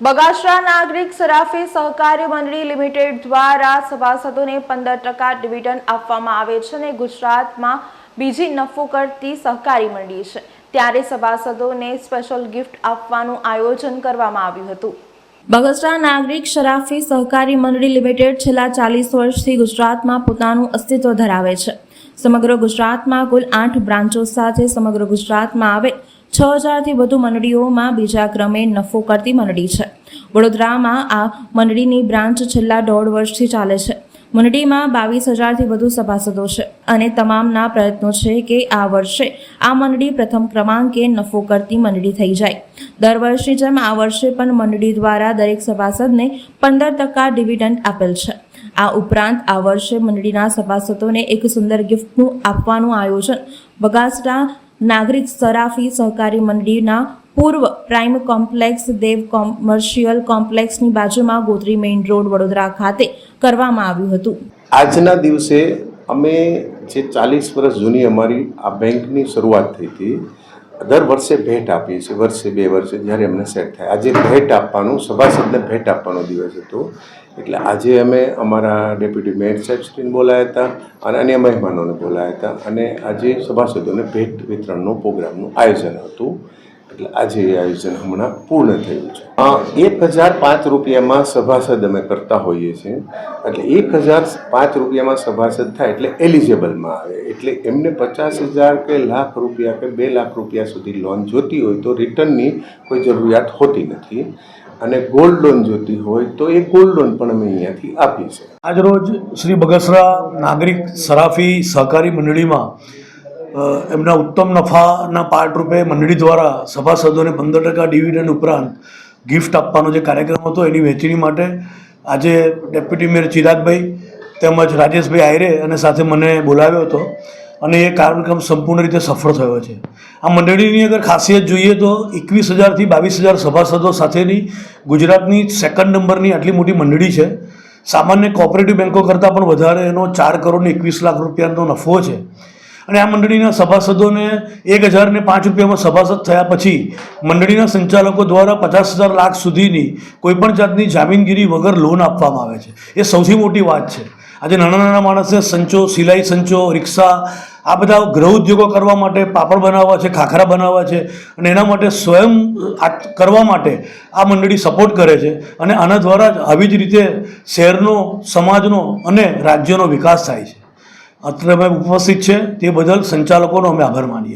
બગાસરા નાગરિક સરાફી સહકારી મંડળી લિમિટેડ દ્વારા સભાસદોને 15% ડિવિડન્ડ આપવામાં આવે છે અને ગુજરાતમાં બીજી નફો કરતી સહકારી મંડળી છે, ત્યારે સભાસદોને સ્પેશિયલ ગિફ્ટ આપવાનું આયોજન કરવામાં આવ્યું હતું। બગસરા નાગરિક સરાફી સહકારી મંડળી લિમિટેડ છેલ્લા 40 વર્ષથી ગુજરાતમાં પોતાનું અસ્તિત્વ ધરાવે છે। સમગ્ર ગુજરાતમાં કુલ 8 બ્રાન્ચો સાથે સમગ્ર ગુજરાતમાં આવેલ 6000થી વધુ મંડળીઓમાં બીજા ક્રમે નફો કરતી મંડળી છે। વડોદરામાં આ મંડળીની બ્રાન્ચ છેલ્લા 1.5 વર્ષથી ચાલે છે। મંડળીમાં 22000થી વધુ સભાસદો છે અને તમામના પ્રયત્નો છે કે આ વર્ષે આ મંડળી પ્રથમ ક્રમાંકે નફો કરતી મંડળી થઈ જાય। દર વર્ષની જેમ આ વર્ષે પણ મંડળી દ્વારા દરેક સભાસદને 15% ડિવિડન્ડ આપેલ છે। આ ઉપરાંત આ વર્ષે મંડળીના સભાસદોને એક સુંદર ગિફ્ટનું આપવાનું આયોજન બગાસરા નાગરિક સરાફી સહકારી મંડળીના પૂર્વ પ્રાઇમ કોમ્પ્લેક્સ દેવ કોમર્શિયલ કોમ્પ્લેક્સની બાજુમાં ગોત્રી મેઇન રોડ વડોદરા ખાતે કરવામાં આવ્યું હતું। આજના દિવસે અમે જે 40 વર્ષ જૂની અમારી આ બેંકની શરૂઆત થઈ હતી, દર વર્ષે ભેટ આપીએ છીએ, વર્ષે 2 વર્ષે જ્યારે અમને સેટ થાય। આજે ભેટ આપવાનું, સભાસદને ભેટ આપવાનો દિવસ હતો, એટલે આજે અમે અમારા ડેપ્યુટી મેયર સાહેબશ્રીને બોલાવ્યા હતા અને અન્ય મહેમાનોને બોલાવ્યા હતા અને આજે સભાસદોને ભેટ વિતરણનું પ્રોગ્રામનું આયોજન હતું। એટલે આજે એ આયોજન હમણાં પૂર્ણ થયું છે। 1005 રૂપિયામાં સભાસદ અમે કરતા હોઈએ છીએ, એટલે 1005 રૂપિયામાં સભાસદ થાય એટલે એલિજિબલમાં આવે, એટલે એમને 50,000 કે લાખ રૂપિયા કે 2 લાખ રૂપિયા સુધી લોન જોતી હોય તો રિટર્નની કોઈ જરૂરિયાત હોતી નથી અને ગોલ્ડ લોન જોતી હોય તો એ ગોલ્ડ લોન પણ અમે અહીંયાથી આપીએ છીએ। આજરોજ શ્રી બગસરા નાગરિક સરાફી સહકારી મંડળીમાં એમના ઉત્તમ નફાના પાર્ટ રૂપે મંડળી દ્વારા સભાસદોને 15% ડિવિડન્ડ ઉપરાંત ગિફ્ટ આપવાનો જે કાર્યક્રમ હતો એની વહેંચણી માટે આજે ડેપ્યુટી મેયર ચિરાગભાઈ તેમજ રાજેશભાઈ આયરે અને સાથે મને બોલાવ્યો હતો અને એ કાર્યક્રમ સંપૂર્ણ રીતે સફળ થયો છે। આ મંડળીની અગર ખાસિયત જોઈએ તો 21,000થી 22,000 સભાસદો સાથેની ગુજરાતની 2nd નંબરની આટલી મોટી મંડળી છે। સામાન્ય કોઓપરેટિવ બેન્કો કરતાં પણ વધારે એનો 4,21,00,000 રૂપિયાનો નફો છે અને આ મંડળીના સભાસદોને 1,005 રૂપિયામાં સભાસદ થયા પછી મંડળીના સંચાલકો દ્વારા 50,000 લાખ સુધીની કોઈપણ જાતની જામીનગીરી વગર લોન આપવામાં આવે છે। એ સૌથી મોટી વાત છે। આજે નાના નાના માણસને સંચો, સિલાઈ સંચો, રિક્ષા, આ બધા ગૃહ ઉદ્યોગો કરવા માટે, પાપડ બનાવવા છે, ખાખરા બનાવવા છે અને એના માટે સ્વયં કરવા માટે આ મંડળી સપોર્ટ કરે છે અને આના દ્વારા જ આવી જ રીતે શહેરનો, સમાજનો અને રાજ્યનો વિકાસ થાય છે। અત્રે અમે ઉપસ્થિત છે તે બદલ સંચાલકોનો અમે આભાર માનીએ।